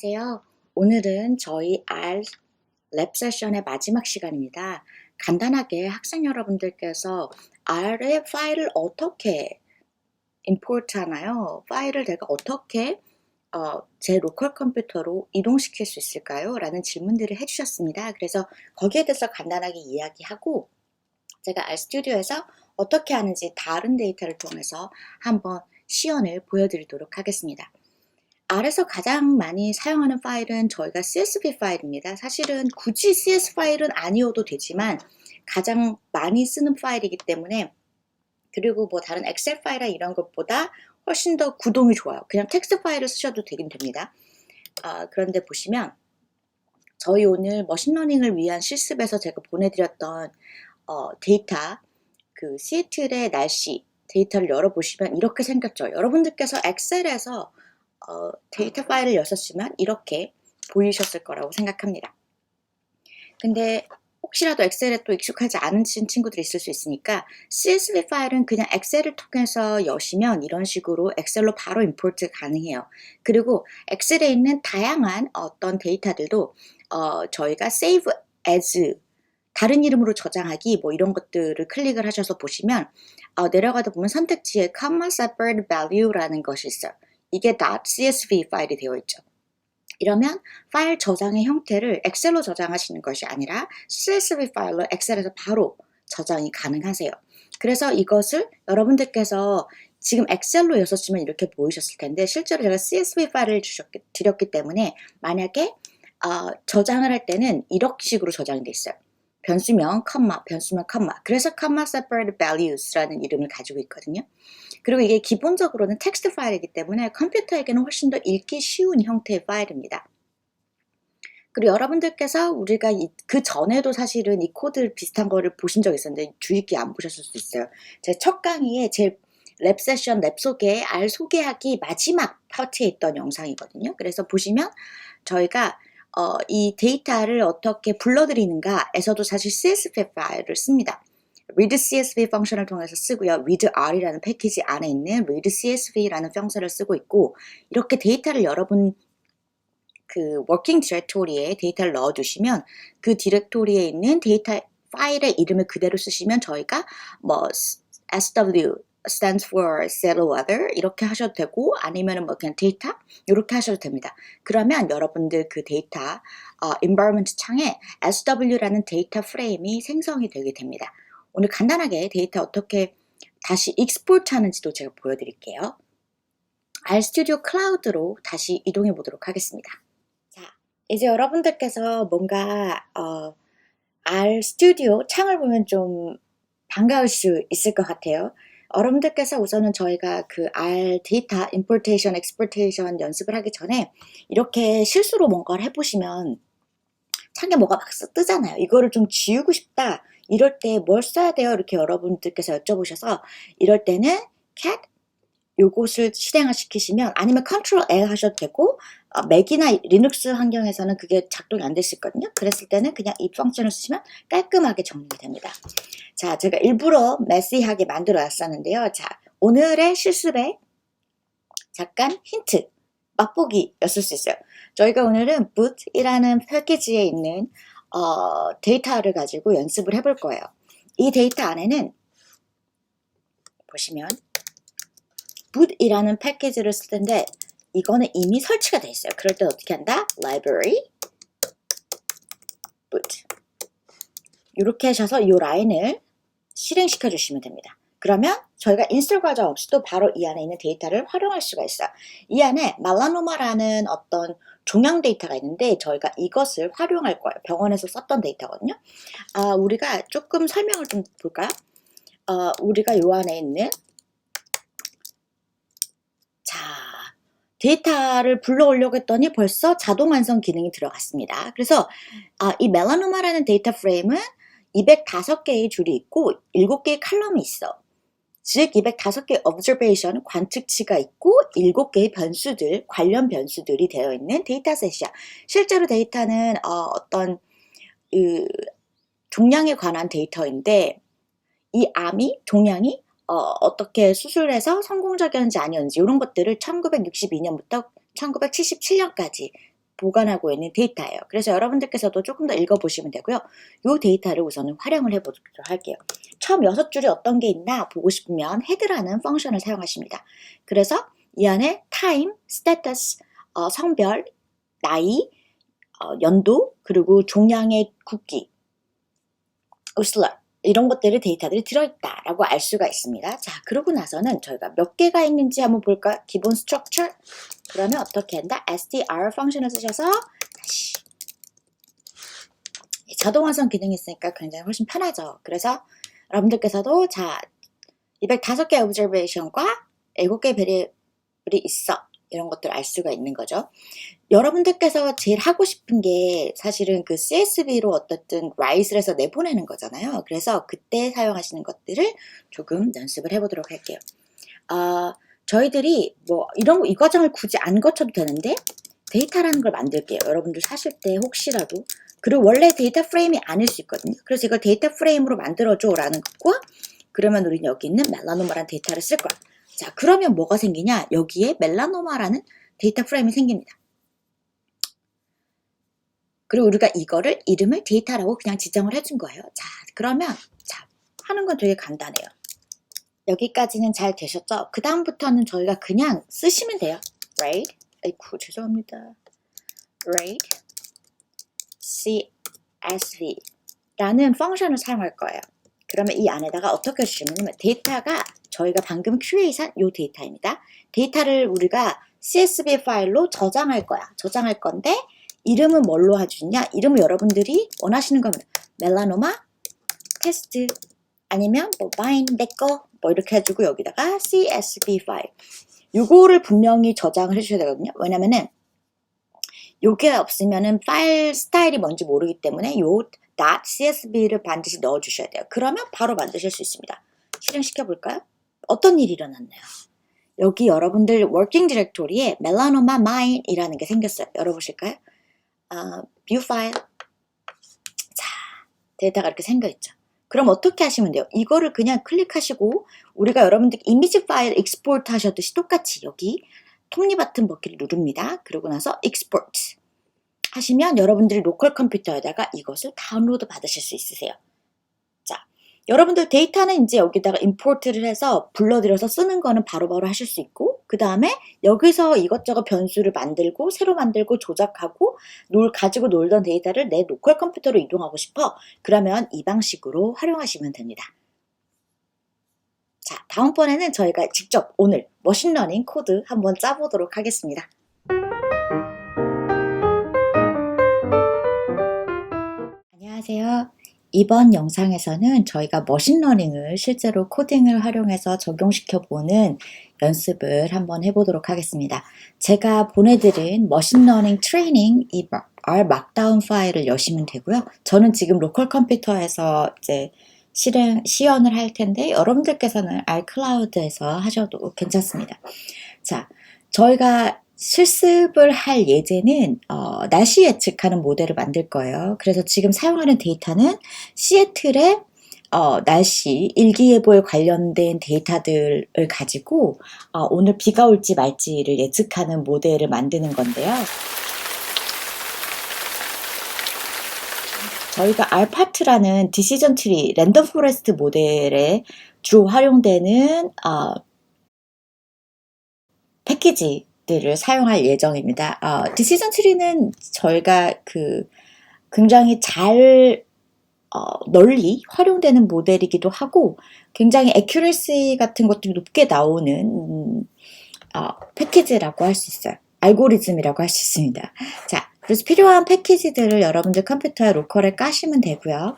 안녕하세요. 오늘은 저희 R 랩 세션의 마지막 시간입니다. 간단하게 학생 여러분들께서 R의 파일을 어떻게 임포트 하나요? 파일을 내가 어떻게 제 로컬 컴퓨터로 이동시킬 수 있을까요? 라는 질문들을 해주셨습니다. 그래서 거기에 대해서 간단하게 이야기하고 제가 RStudi오에서 어떻게 하는지 다른 데이터를 통해서 한번 시연을 보여드리도록 하겠습니다. R에서 가장 많이 사용하는 파일은 저희가 CSV 파일입니다. 사실은 굳이 CS 파일은 아니어도 되지만 가장 많이 쓰는 파일이기 때문에, 그리고 뭐 다른 엑셀 파일이나 이런 것보다 훨씬 더 구동이 좋아요. 그냥 텍스트 파일을 쓰셔도 되긴 됩니다. 그런데 보시면 저희 오늘 머신러닝을 위한 실습에서 제가 보내드렸던 데이터, 그 시애틀의 날씨 데이터를 열어보시면 이렇게 생겼죠. 여러분들께서 엑셀에서 데이터 파일을 여셨으면 이렇게 보이셨을 거라고 생각합니다. 근데 혹시라도 엑셀에 또 익숙하지 않은 친구들이 있을 수 있으니까 CSV 파일은 그냥 엑셀을 통해서 여시면 이런 식으로 엑셀로 바로 임포트 가능해요. 그리고 엑셀에 있는 다양한 어떤 데이터들도 저희가 Save As, 다른 이름으로 저장하기 뭐 이런 것들을 클릭을 하셔서 보시면 내려가다 보면 선택지에 comma separate value라는 것이 있어요. 이게 .csv 파일이 되어 있죠. 이러면 파일 저장의 형태를 엑셀로 저장하시는 것이 아니라 CSV 파일로 엑셀에서 바로 저장이 가능하세요. 그래서 이것을 여러분들께서 지금 엑셀로 여셨으면 이렇게 보이셨을 텐데, 실제로 제가 CSV 파일을 드렸기 때문에 만약에 저장을 할 때는 이런 식으로 저장이 돼 있어요. 변수명 컴마, 변수명 컴마. 그래서 comma separate values라는 이름을 가지고 있거든요. 그리고 이게 기본적으로는 텍스트 파일이기 때문에 컴퓨터에게는 훨씬 더 읽기 쉬운 형태의 파일입니다. 그리고 여러분들께서 우리가 그 전에도 사실은 이 코드 비슷한 거를 보신 적 있었는데 주의 깊게 안 보셨을 수도 있어요. 제 첫 강의에 제 랩 세션, 랩 소개, R 소개하기 마지막 파트에 있던 영상이거든요. 그래서 보시면 저희가 이 데이터를 어떻게 불러들이는가에서도 사실 CSV 파일을 씁니다. read CSV 펑션을 통해서 쓰고요. read R이라는 패키지 안에 있는 read CSV라는 펑션을 쓰고 있고, 이렇게 데이터를 여러분 그 워킹 디렉토리에 데이터를 넣어두시면 그 디렉토리에 있는 데이터 파일의 이름을 그대로 쓰시면 저희가 뭐 SW stands for settle weather 이렇게 하셔도 되고, 아니면은 뭐 그냥 데이터 이렇게 하셔도 됩니다. 그러면 여러분들 그 데이터 environment 창에 SW라는 데이터 프레임이 생성이 되게 됩니다. 오늘 간단하게 데이터 어떻게 다시 익스포트 하는지도 제가 보여드릴게요. RStudio 클라우드로 다시 이동해 보도록 하겠습니다. 자, 이제 여러분들께서 뭔가 RStudio 창을 보면 좀 반가울 수 있을 것 같아요. 여러분들께서 우선은 저희가 그 R 데이터 임포테이션, 엑스포테이션 연습을 하기 전에 이렇게 실수로 뭔가를 해보시면 창에 뭐가 막 뜨잖아요. 이거를 좀 지우고 싶다. 이럴 때 뭘 써야 돼요? 이렇게 여러분들께서 여쭤보셔서 이럴 때는 cat 요것을 실행을 시키시면, 아니면 컨트롤 L 하셔도 되고, 맥이나 리눅스 환경에서는 그게 작동이 안 될 수 있거든요. 그랬을 때는 그냥 이 펑션을 쓰시면 깔끔하게 정리가 됩니다. 자, 제가 일부러 메시하게 만들어 놨었는데요. 자, 오늘의 실습에 잠깐 힌트, 맛보기였을 수 있어요. 저희가 오늘은 boot이라는 패키지에 있는 데이터를 가지고 연습을 해볼 거예요. 이 데이터 안에는 보시면 boot이라는 패키지를 쓸 텐데 이거는 이미 설치가 돼 있어요. 그럴 때 어떻게 한다? library boot 이렇게 하셔서 이 라인을 실행시켜 주시면 됩니다. 그러면 저희가 인스톨 과정 없이도 바로 이 안에 있는 데이터를 활용할 수가 있어요. 이 안에 멜라노마라는 어떤 종양 데이터가 있는데 저희가 이것을 활용할 거예요. 병원에서 썼던 데이터거든요. 우리가 조금 설명을 좀 볼까요? 우리가 이 안에 있는 데이터를 불러오려고 했더니 벌써 자동 완성 기능이 들어갔습니다. 그래서 이 멜라노마라는 데이터 프레임은 205개의 줄이 있고 7개의 칼럼이 있어. 즉 205개의 observation, 관측치가 있고 7개의 변수들, 관련 변수들이 되어 있는 데이터셋이야. 실제로 데이터는 어떤 종양에 관한 데이터인데 이 암이, 종양이 어떻게 수술해서 성공적이었는지 아니었는지 이런 것들을 1962년부터 1977년까지 보관하고 있는 데이터예요. 그래서 여러분들께서도 조금 더 읽어보시면 되고요. 이 데이터를 우선은 활용을 해보도록 할게요. 처음 6줄이 어떤 게 있나 보고 싶으면 head라는 펑션을 사용하십니다. 그래서 이 안에 time, status, 성별, 나이, 연도, 그리고 종량의 국기, slur 이런 것들이 데이터들이 들어있다라고 알 수가 있습니다. 자, 그러고 나서는 저희가 몇 개가 있는지 한번 볼까? 기본 structure. 그러면 어떻게 한다? str 펑션을 쓰셔서 다시 자동 완성 기능이 있으니까 굉장히 훨씬 편하죠. 그래서 여러분들께서도 자, 205개 observation과 7개 베리어블이 있어. 이런 것들을 알 수가 있는 거죠. 여러분들께서 제일 하고 싶은 게 사실은 그 CSV로 어떻든 write를 해서 내보내는 거잖아요. 그래서 그때 사용하시는 것들을 조금 연습을 해보도록 할게요. 저희들이 뭐 이 과정을 굳이 안 거쳐도 되는데 데이터라는 걸 만들게요. 여러분들 사실 때 혹시라도 그리고 원래 데이터 프레임이 아닐 수 있거든요. 그래서 이걸 데이터 프레임으로 만들어줘 라는 것과 그러면 우리는 여기 있는 멜라노마라는 데이터를 쓸 거야. 자, 그러면 뭐가 생기냐? 여기에 멜라노마라는 데이터 프레임이 생깁니다. 그리고 우리가 이거를 이름을 데이터라고 그냥 지정을 해준 거예요. 자, 그러면 자, 하는 건 되게 간단해요. 여기까지는 잘 되셨죠? 그 다음부터는 저희가 그냥 쓰시면 돼요. Rate, 아이쿠 죄송합니다. Rate CSV 라는 펑션을 사용할 거예요. 그러면 이 안에다가 어떻게 주시냐면 데이터가 저희가 방금 create한 이 데이터입니다. 데이터를 우리가 CSV 파일로 저장할 거야. 저장할 건데 이름은 뭘로 해주냐? 이름은 여러분들이 원하시는 거면 멜라노마 테스트 아니면 뭐 mine 내꺼 뭐 이렇게 해주고 여기다가 CSV 파일 요거를 분명히 저장을 해주셔야 되거든요. 왜냐면은 요게 없으면은 파일 스타일이 뭔지 모르기 때문에 요 .csv를 반드시 넣어주셔야 돼요. 그러면 바로 만드실 수 있습니다. 실행시켜 볼까요? 어떤 일이 일어났나요? 여기 여러분들 워킹 디렉토리에 멜라노마 mine 이라는 게 생겼어요. 열어보실까요? view 파일. 자, 데이터가 이렇게 생겨있죠. 그럼 어떻게 하시면 돼요? 이거를 그냥 클릭하시고 우리가 여러분들 이미지 파일 익스포트 하셨듯이 똑같이 여기 톱니 버튼 버튼을 누릅니다. 그러고 나서 export 하시면 여러분들이 로컬 컴퓨터에다가 이것을 다운로드 받으실 수 있으세요. 자, 여러분들 데이터는 이제 여기다가 임포트를 해서 불러들여서 쓰는 거는 바로바로 하실 수 있고 그 다음에 여기서 이것저것 변수를 만들고 새로 만들고 조작하고 가지고 놀던 데이터를 내 로컬 컴퓨터로 이동하고 싶어. 그러면 이 방식으로 활용하시면 됩니다. 자, 다음번에는 저희가 직접 오늘 머신러닝 코드 한번 짜보도록 하겠습니다. 안녕하세요. 이번 영상에서는 저희가 머신러닝을 실제로 코딩을 활용해서 적용시켜보는 연습을 한번 해보도록 하겠습니다. 제가 보내드린 머신러닝 트레이닝 이 R 막다운 파일을 여시면 되고요. 저는 지금 로컬 컴퓨터에서 이제 시연을 할 텐데 여러분들께서는 R 클라우드에서 하셔도 괜찮습니다. 자, 저희가 실습을 할 예제는 날씨 예측하는 모델을 만들 거예요. 그래서 지금 사용하는 데이터는 시애틀의 날씨 일기예보에 관련된 데이터들을 가지고 오늘 비가 올지 말지를 예측하는 모델을 만드는 건데요. 저희가 알파트라는 디시전 트리 랜덤 포레스트 모델에 주로 활용되는 패키지들을 사용할 예정입니다. 디시전 트리는 저희가 굉장히 잘 널리 활용되는 모델이기도 하고 굉장히 애큐러시 같은 것들이 높게 나오는 패키지라고 할 수 있어요. 알고리즘이라고 할 수 있습니다. 자, 그래서 필요한 패키지들을 여러분들 컴퓨터에 로컬에 까시면 되고요.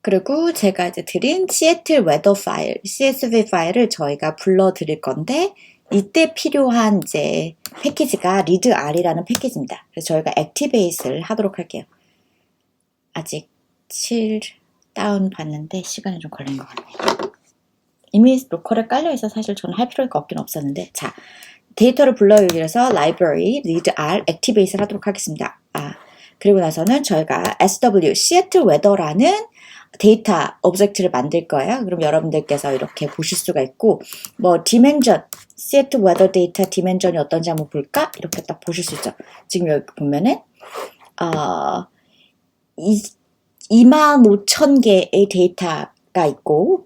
그리고 제가 이제 드린 시애틀 웨더 파일, CSV 파일을 저희가 불러드릴 건데 이때 필요한 이제 패키지가 readR이라는 패키지입니다. 그래서 저희가 액티베이트를 하도록 할게요. 아직 7 다운 받는데 시간이 좀 걸리는 것 같네요. 이미 로컬에 깔려있어 사실 저는 할 필요가 없긴 없었는데 자, 데이터를 불러오기 위해서 library, readR, activate를 하도록 하겠습니다. 그리고 나서는 저희가 SW, Seattle Weather라는 데이터 오브젝트를 만들 거예요. 그럼 여러분들께서 이렇게 보실 수가 있고, 뭐 디멘전, Seattle weather data 디멘전이 어떤지 한번 볼까? 이렇게 딱 보실 수 있죠. 지금 여기 보면은 25,000개의 데이터가 있고,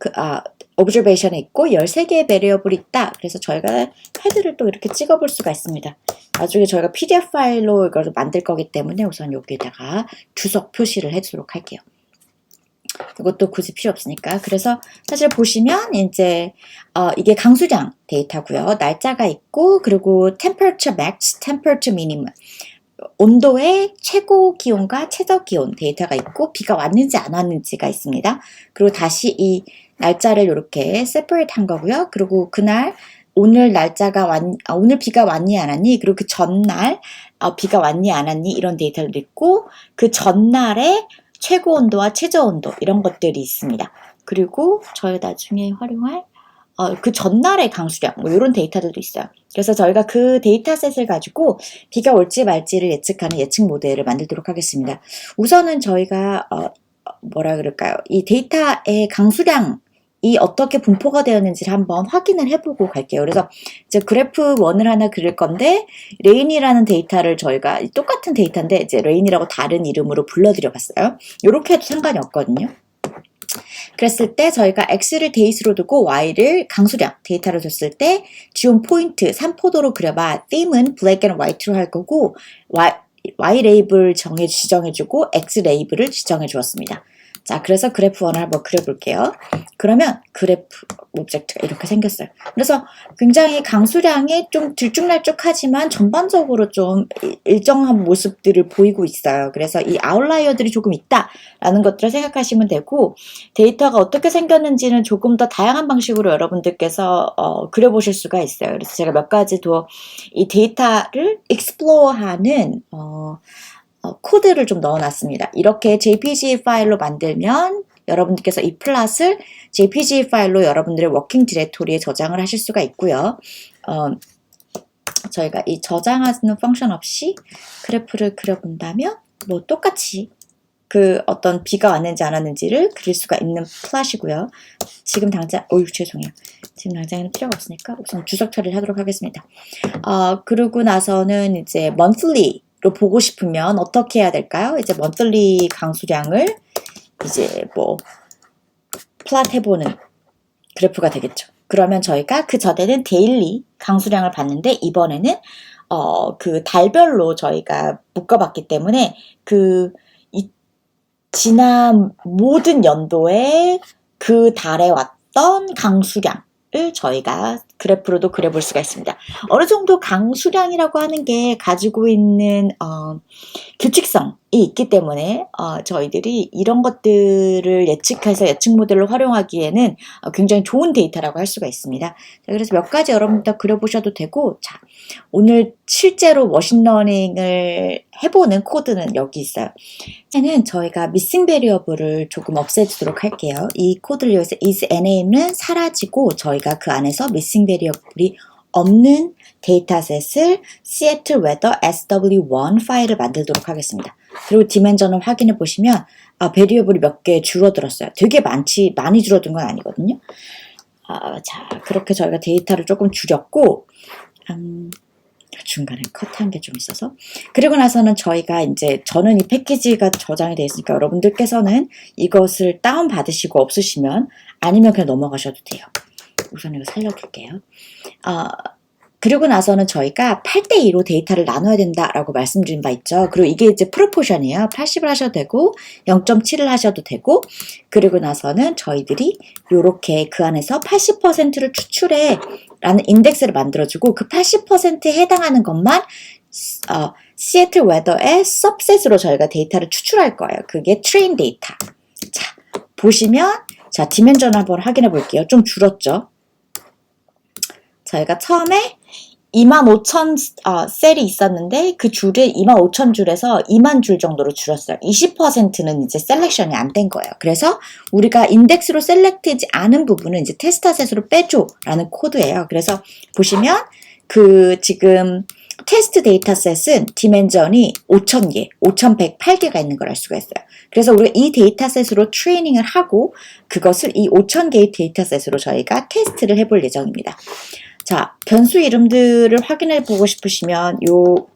observation에 있고 13개의 베리어블이 있다. 그래서 저희가 헤드를 또 이렇게 찍어볼 수가 있습니다. 나중에 저희가 PDF 파일로 이걸 만들 거기 때문에 우선 여기에다가 주석 표시를 해주도록 할게요. 이것도 굳이 필요 없으니까. 그래서 사실 보시면 이제 이게 강수량 데이터고요. 날짜가 있고, 그리고 temperature max, temperature minimum, 온도의 최고 기온과 최저 기온 데이터가 있고, 비가 왔는지 안 왔는지가 있습니다. 그리고 다시 이 날짜를 이렇게 separate 한 거고요. 그리고 그날 오늘 날짜가 오늘 비가 왔니 안 왔니, 그리고 그 전날 비가 왔니 안 왔니, 이런 데이터도 있고, 그 전날에 최고 온도와 최저 온도, 이런 것들이 있습니다. 그리고 저희 나중에 활용할 그 전날의 강수량, 뭐 이런 데이터들도 있어요. 그래서 저희가 그 데이터셋을 가지고 비가 올지 말지를 예측하는 예측 모델을 만들도록 하겠습니다. 우선은 저희가 뭐라 그럴까요? 이 데이터의 강수량이 어떻게 분포가 되었는지를 한번 확인을 해보고 갈게요. 그래서 이제 그래프 1을 하나 그릴 건데, 레인이라는 데이터를 저희가 똑같은 데이터인데 이제 레인이라고 다른 이름으로 불러드려 봤어요. 이렇게 해도 상관이 없거든요. 그랬을 때 저희가 x를 데이스로 두고 y를 강수량 데이터로 줬을 때 지온 포인트 3포도로 그려봐. theme은 black and white로 할 거고, y 레이블 지정해주고 x 레이블을 지정해 주었습니다. 자, 그래서 그래프 1을 한번 그려볼게요. 그러면 그래프 오브젝트가 이렇게 생겼어요. 그래서 굉장히 강수량이 좀 들쭉날쭉하지만 전반적으로 좀 일정한 모습들을 보이고 있어요. 그래서 이 아웃라이어들이 조금 있다라는 것들을 생각하시면 되고, 데이터가 어떻게 생겼는지는 조금 더 다양한 방식으로 여러분들께서 그려보실 수가 있어요. 그래서 제가 몇 가지 더 이 데이터를 익스플로어하는 코드를 좀 넣어놨습니다. 이렇게 JPG 파일로 만들면 여러분들께서 이 플롯을 JPG 파일로 여러분들의 워킹 디렉토리에 저장을 하실 수가 있고요. 저희가 이 저장하는 펑션 없이 그래프를 그려본다면 뭐 똑같이 그 어떤 비가 왔는지 안 왔는지를 그릴 수가 있는 플롯이고요. 지금 당장, 죄송해요. 지금 당장에는 필요가 없으니까 우선 주석 처리를 하도록 하겠습니다. 그러고 나서는 이제 monthly 로 보고 싶으면 어떻게 해야 될까요? 이제 monthly 강수량을 이제 뭐 플롯 해보는 그래프가 되겠죠. 그러면 저희가 그 전에는 데일리 강수량을 봤는데, 이번에는 그 달별로 저희가 묶어봤기 때문에 지난 모든 연도에 그 달에 왔던 강수량을 저희가 그래프로도 그려볼 수가 있습니다. 어느 정도 강수량이라고 하는 게 가지고 있는 규칙성이 있기 때문에 저희들이 이런 것들을 예측해서 예측 모델로 활용하기에는 굉장히 좋은 데이터라고 할 수가 있습니다. 자, 그래서 몇 가지 여러분들 그려보셔도 되고, 자, 오늘 실제로 머신러닝을 해보는 코드는 여기 있어요. 이제는 저희가 missing variable을 조금 없애주도록 할게요. 이 코드를 여기서 is name는 사라지고 저희가 그 안에서 missing variable이 없는 데이터셋을 Seattle weather sw1 파일을 만들도록 하겠습니다. 그리고 디멘전을 확인해 보시면 베리어블이 몇 개 줄어들었어요. 되게 많이 줄어든 건 아니거든요. 자, 그렇게 저희가 데이터를 조금 줄였고, 중간에 컷한 게 좀 있어서, 그리고 나서는 저희가 이제 저는 이 패키지가 저장이 되어 있으니까 여러분들께서는 이것을 다운 받으시고 없으시면 아니면 그냥 넘어가셔도 돼요. 우선 이거 살려둘게요. 그리고 나서는 저희가 8대2로 데이터를 나눠야 된다라고 말씀드린 바 있죠. 그리고 이게 이제 프로포션이에요. 80을 하셔도 되고 0.7을 하셔도 되고, 그리고 나서는 저희들이 이렇게 그 안에서 80%를 추출해 라는 인덱스를 만들어주고, 그 80%에 해당하는 것만 Seattle weather의 subset으로 저희가 데이터를 추출할 거예요. 그게 train 데이터. 자, 보시면, 자, 디멘전 한번 확인해 볼게요. 좀 줄었죠? 저희가 처음에 25,000 셀이 있었는데 그 줄을 25,000줄에서 2만 줄 정도로 줄였어요. 20%는 이제 셀렉션이 안 된 거예요. 그래서 우리가 인덱스로 셀렉트하지 않은 부분은 이제 테스터셋으로 빼줘 라는 코드예요. 그래서 보시면 그 지금 테스트 데이터셋은 디멘전이 5000개, 5108개가 있는 걸 알 수가 있어요. 그래서 우리가 이 데이터셋으로 트레이닝을 하고 그것을 이 5000개의 데이터셋으로 저희가 테스트를 해볼 예정입니다. 자, 변수 이름들을 확인해 보고 싶으시면 요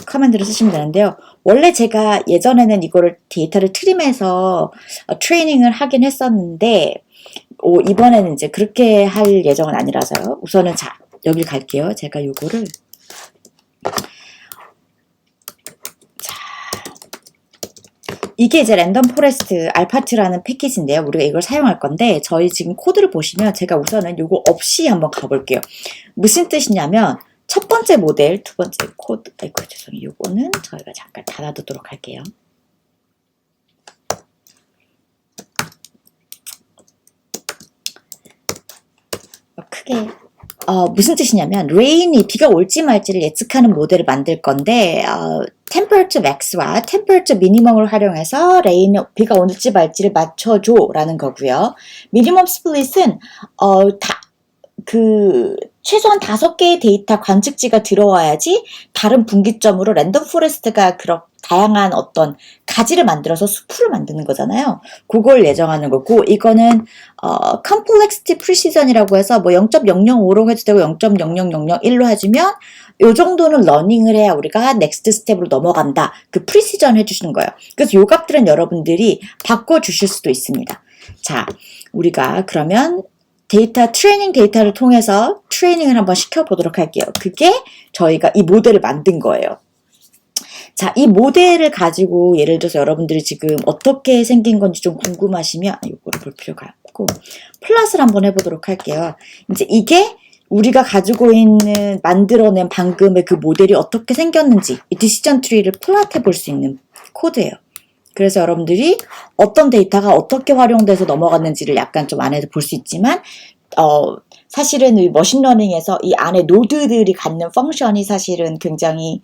커맨드를 쓰시면 되는데요. 원래 제가 예전에는 이거를 데이터를 트림해서 트레이닝을 하긴 했었는데 이번에는 이제 그렇게 할 예정은 아니라서요. 우선은 자, 여길 갈게요. 제가 요거를 이게 이제 랜덤 포레스트 알파트라는 패키지인데요. 우리가 이걸 사용할 건데 저희 지금 코드를 보시면 제가 우선은 요거 없이 한번 가볼게요. 무슨 뜻이냐면 첫 번째 모델, 두 번째 코드, 아이고 죄송해요. 요거는 저희가 잠깐 닫아두도록 할게요. 크게 무슨 뜻이냐면 레인이 비가 올지 말지를 예측하는 모델을 만들 건데 temperature max와 temperature minimum을 활용해서 레인 비가 올지 말지를 맞춰줘 라는 거고요. minimum split은 최소한 5개의 데이터 관측지가 들어와야지 다른 분기점으로 랜덤 포레스트가 그런 다양한 어떤 가지를 만들어서 숲을 만드는 거잖아요. 그걸 예정하는 거고 이거는 complexity precision이라고 해서 뭐 0.005로 해도 되고 0.00001로 해주면 요 정도는 러닝을 해야 우리가 넥스트 스텝으로 넘어간다. 그 프리시전 해주시는 거예요. 그래서 요 값들은 여러분들이 바꿔주실 수도 있습니다. 자, 우리가 그러면 트레이닝 데이터를 통해서 트레이닝을 한번 시켜보도록 할게요. 그게 저희가 이 모델을 만든 거예요. 자, 이 모델을 가지고 예를 들어서 여러분들이 지금 어떻게 생긴 건지 좀 궁금하시면 이거를 볼 필요가 없고 플롯을 한번 해보도록 할게요. 이제 이게 우리가 가지고 있는 만들어낸 방금의 그 모델이 어떻게 생겼는지 이 디시전 트리를 플롯해 볼 수 있는 코드예요. 그래서 여러분들이 어떤 데이터가 어떻게 활용돼서 넘어갔는지를 약간 좀 안에서 볼 수 있지만 사실은 이 머신러닝에서 이 안에 노드들이 갖는 펑션이 사실은 굉장히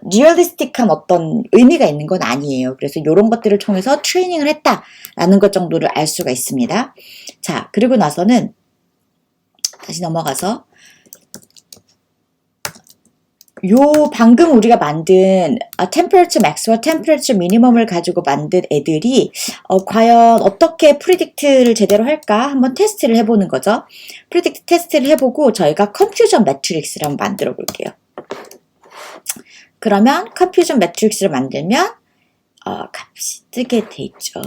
리얼리스틱한 어떤 의미가 있는 건 아니에요. 그래서 이런 것들을 통해서 트레이닝을 했다라는 것 정도를 알 수가 있습니다. 자, 그리고 나서는 다시 넘어가서 요 방금 우리가 만든 temperature max와 temperature minimum을 가지고 만든 애들이 과연 어떻게 프리딕트를 제대로 할까 한번 테스트를 해보는 거죠. 프리딕트 테스트를 해보고 저희가 confusion matrix를 한번 만들어 볼게요. 그러면 confusion matrix를 만들면 값이 뜨게 돼 있죠.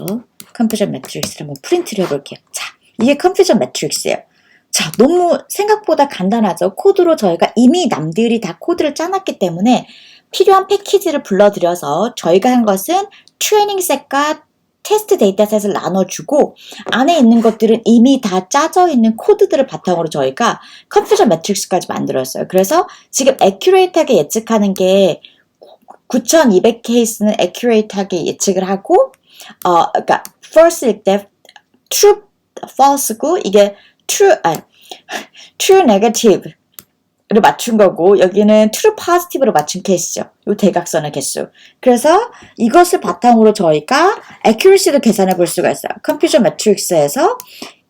confusion matrix를 한번 프린트를 해볼게요. 자, 이게 confusion matrix예요. 자, 너무 생각보다 간단하죠. 코드로 저희가 이미 남들이 다 코드를 짜놨기 때문에 필요한 패키지를 불러들여서 저희가 한 것은 트레이닝 셋과 테스트 데이터셋을 나눠주고 안에 있는 것들은 이미 다 짜져 있는 코드들을 바탕으로 저희가 컨퓨전 매트릭스까지 만들었어요. 그래서 지금 애큐레이트하게 예측하는 게 9200 케이스는 애큐레이트하게 예측을 하고 그러니까 first일 때 true, false고 이게 true negative를 맞춘 거고 여기는 true positive로 맞춘 케이스죠. 이 대각선의 개수. 그래서 이것을 바탕으로 저희가 accuracy도 계산해 볼 수가 있어요. confusion matrix에서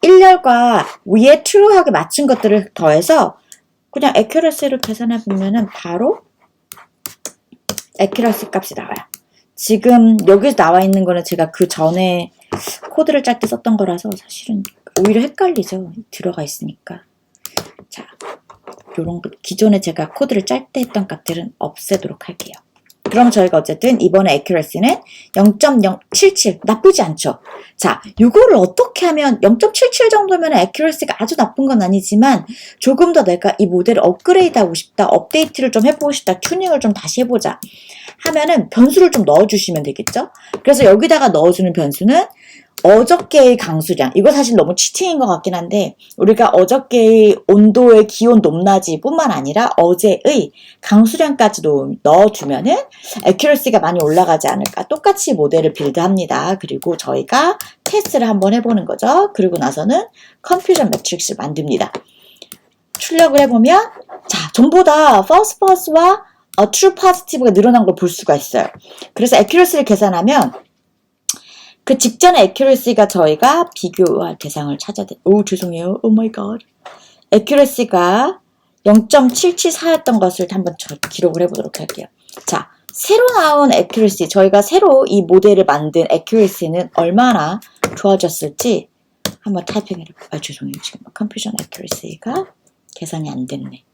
1열과 위에 true하게 맞춘 것들을 더해서 그냥 accuracy를 계산해 보면은 바로 accuracy 값이 나와요. 지금 여기서 나와 있는 거는 제가 그 전에 코드를 짤 때 썼던 거라서 사실은 오히려 헷갈리죠. 들어가 있으니까. 자, 요런 기존에 제가 코드를 짤 때 했던 값들은 없애도록 할게요. 그럼 저희가 어쨌든 이번에 accuracy는 0.077 나쁘지 않죠. 자, 이거를 어떻게 하면 0.77 정도면 accuracy가 아주 나쁜 건 아니지만 조금 더 내가 이 모델을 업그레이드하고 싶다, 업데이트를 좀 해보고 싶다, 튜닝을 좀 다시 해보자 하면은 변수를 좀 넣어주시면 되겠죠. 그래서 여기다가 넣어주는 변수는 어저께의 강수량, 이거 사실 너무 치팅인 것 같긴 한데 우리가 어저께의 온도의 기온 높낮이 뿐만 아니라 어제의 강수량까지도 넣어주면은 애큐러시가 많이 올라가지 않을까. 똑같이 모델을 빌드합니다. 그리고 저희가 테스트를 한번 해보는 거죠. 그리고 나서는 컨퓨전 매트릭스를 만듭니다. 출력을 해보면 자, 전부 다 false positive와 true positive가 늘어난 걸 볼 수가 있어요. 그래서 애큐러시를 계산하면 그 직전의 accuracy가 저희가 비교할 대상을 찾아야 돼. 오, 죄송해요. 오 마이 갓. accuracy가 0.774였던 것을 한번 기록을 해보도록 할게요. 자, 새로 나온 accuracy, 저희가 새로 이 모델을 만든 accuracy는 얼마나 좋아졌을지 한번 타이핑을 해볼게요. 죄송해요. 지금 confusion accuracy가 계산이 안 됐네.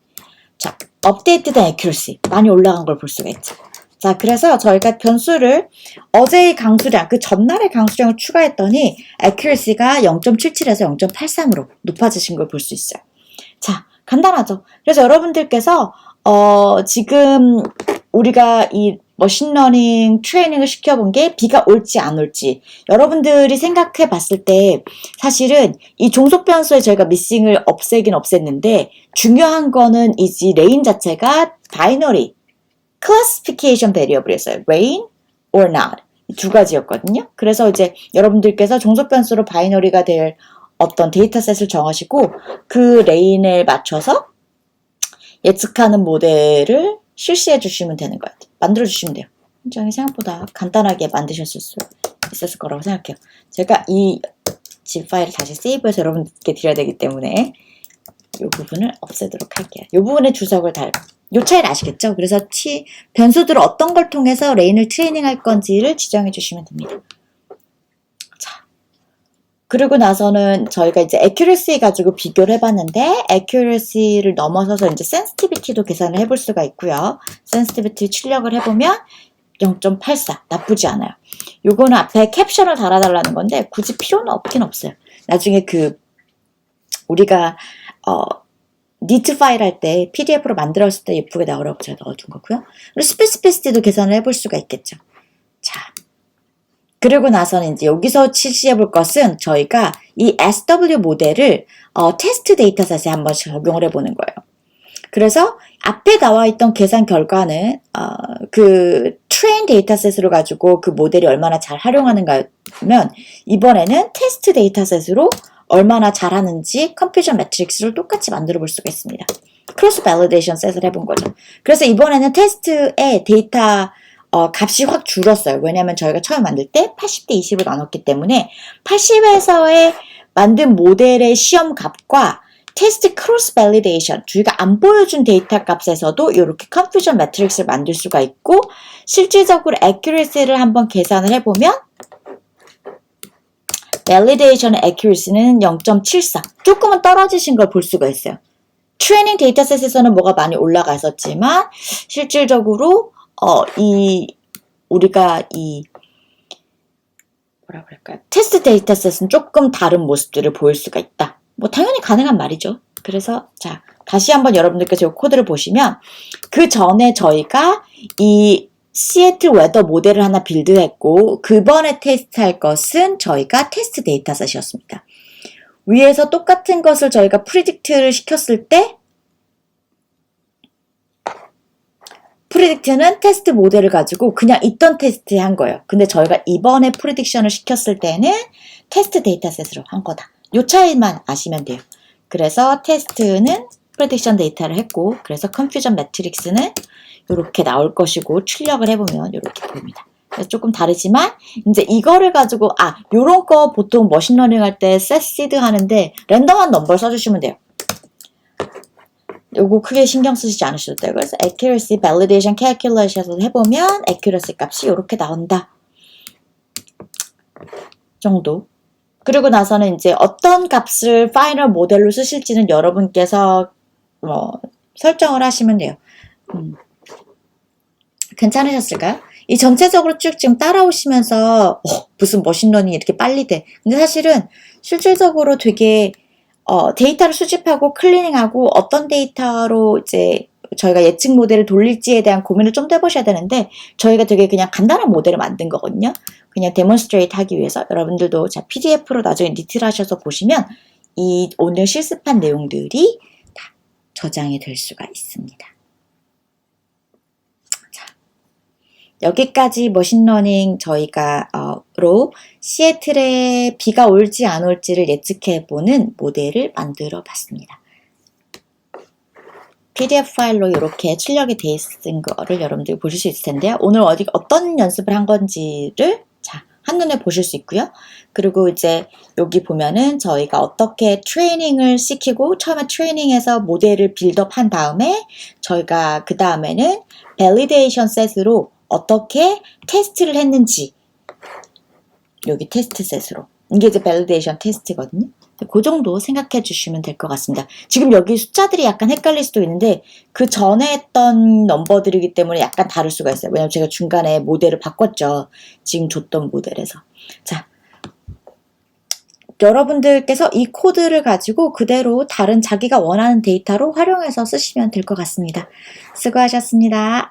자, updated accuracy 많이 올라간 걸 볼 수가 있죠. 자, 그래서 저희가 변수를 어제의 강수량, 그 전날의 강수량을 추가했더니 accuracy가 0.77에서 0.83으로 높아지신 걸 볼 수 있어요. 자, 간단하죠. 그래서 여러분들께서 지금 우리가 이 머신러닝 트레이닝을 시켜본 게 비가 올지 안 올지 여러분들이 생각해 봤을 때 사실은 이 종속 변수에 저희가 미싱을 없애긴 없앴는데 중요한 거는 이지 레인 자체가 바이너리 classification variable이었어요. rain or not 이 두 가지였거든요. 그래서 이제 여러분들께서 종속 변수로 바이너리가 될 어떤 데이터셋을 정하시고 그 레인에 맞춰서 예측하는 모델을 실시해 주시면 되는 것 같아요. 만들어 주시면 돼요. 굉장히 생각보다 간단하게 만드셨을 수 있었을 거라고 생각해요. 제가 이 zip 파일을 다시 세이브해서 여러분께 드려야 되기 때문에 이 부분을 없애도록 할게요. 이 부분에 주석을 이 차이를 아시겠죠? 그래서 변수들을 어떤 걸 통해서 레인을 트레이닝 할 건지를 지정해 주시면 됩니다. 그리고 나서는 저희가 이제 accuracy 가지고 비교를 해봤는데 accuracy를 넘어서서 이제 sensitivity도 계산을 해볼 수가 있고요. sensitivity 출력을 해보면 0.84 나쁘지 않아요. 요거는 앞에 캡션을 달아달라는 건데 굳이 필요는 없긴 없어요. 나중에 우리가 니트 파일 할 때 PDF로 만들었을 때 예쁘게 나오라고 제가 넣어둔 거고요. 그리고 스페시피시티도 계산을 해볼 수가 있겠죠. 자. 그리고 나서는 이제 여기서 실시해 볼 것은 저희가 이 SW 모델을 테스트 데이터셋에 한번 적용을 해보는 거예요. 그래서 앞에 나와 있던 계산 결과는 그 트레인 데이터셋으로 가지고 그 모델이 얼마나 잘 활용하는가면 이번에는 테스트 데이터셋으로 얼마나 잘하는지 컨퓨전 매트릭스를 똑같이 만들어 볼 수가 있습니다. 크로스 밸리데이션 셋을 해본 거죠. 그래서 이번에는 테스트의 데이터 값이 확 줄었어요. 왜냐하면 저희가 처음 만들 때 80대 20으로 나눴기 때문에 80에서의 만든 모델의 시험 값과 테스트 크로스 밸리데이션 저희가 안 보여준 데이터 값에서도 이렇게 컨퓨전 매트릭스를 만들 수가 있고 실질적으로 accuracy를 한번 계산을 해보면 validation의 accuracy는 0.74 조금은 떨어지신 걸 볼 수가 있어요. 트레이닝 데이터셋에서는 뭐가 많이 올라갔었지만 실질적으로 우리가 뭐라 그럴까요? 테스트 데이터셋은 조금 다른 모습들을 보일 수가 있다. 뭐 당연히 가능한 말이죠. 그래서 자 다시 한번 여러분들께서 이 코드를 보시면 그 전에 저희가 이 시애틀 웨더 모델을 하나 빌드했고 그번에 테스트할 것은 저희가 테스트 데이터셋이었습니다. 위에서 똑같은 것을 저희가 프리딕트를 시켰을 때 프리딕트는 테스트 모델을 가지고 그냥 있던 테스트에 한 거예요. 근데 저희가 이번에 프리딕션을 시켰을 때는 테스트 데이터셋으로 한 거다. 요 차이만 아시면 돼요. 그래서 테스트는 프리딕션 데이터를 했고 그래서 컨퓨전 매트릭스는 이렇게 나올 것이고 출력을 해보면 이렇게 보입니다. 그래서 조금 다르지만 이제 이거를 가지고 요런 거 보통 머신러닝 할 때 셋시드 하는데 랜덤한 넘버를 써주시면 돼요. 요거 크게 신경 쓰시지 않으셔도 돼요. 그래서 accuracy validation calculation을 해보면 accuracy 값이 이렇게 나온다. 정도. 그리고 나서는 이제 어떤 값을 파이널 모델로 쓰실지는 여러분께서 설정을 하시면 돼요. 괜찮으셨을까요? 이 전체적으로 쭉 지금 따라오시면서 무슨 머신러닝이 이렇게 빨리 돼. 근데 사실은 실질적으로 되게 데이터를 수집하고 클리닝하고 어떤 데이터로 이제 저희가 예측 모델을 돌릴지에 대한 고민을 좀 더 해보셔야 되는데 저희가 되게 그냥 간단한 모델을 만든 거거든요. 그냥 데몬스트레이트 하기 위해서 여러분들도 자 PDF로 나중에 니트를 하셔서 보시면 이 오늘 실습한 내용들이 다 저장이 될 수가 있습니다. 자, 여기까지 머신러닝 저희가 시애틀에 비가 올지 안 올지를 예측해보는 모델을 만들어 봤습니다. PDF 파일로 이렇게 출력이 돼 있는 거를 여러분들이 보실 수 있을 텐데요. 오늘 어떤 연습을 한 건지를 자 한눈에 보실 수 있고요. 그리고 이제 여기 보면은 저희가 어떻게 트레이닝을 시키고 처음에 트레이닝에서 모델을 빌드업한 다음에 저희가 그 다음에는 밸리데이션 셋으로 어떻게 테스트를 했는지 여기 테스트 셋으로 이게 이제 밸리데이션 테스트거든요. 그 정도 생각해 주시면 될 것 같습니다. 지금 여기 숫자들이 약간 헷갈릴 수도 있는데 그 전에 했던 넘버들이기 때문에 약간 다를 수가 있어요. 왜냐면 제가 중간에 모델을 바꿨죠. 지금 줬던 모델에서. 자, 여러분들께서 이 코드를 가지고 그대로 다른 자기가 원하는 데이터로 활용해서 쓰시면 될 것 같습니다. 수고하셨습니다.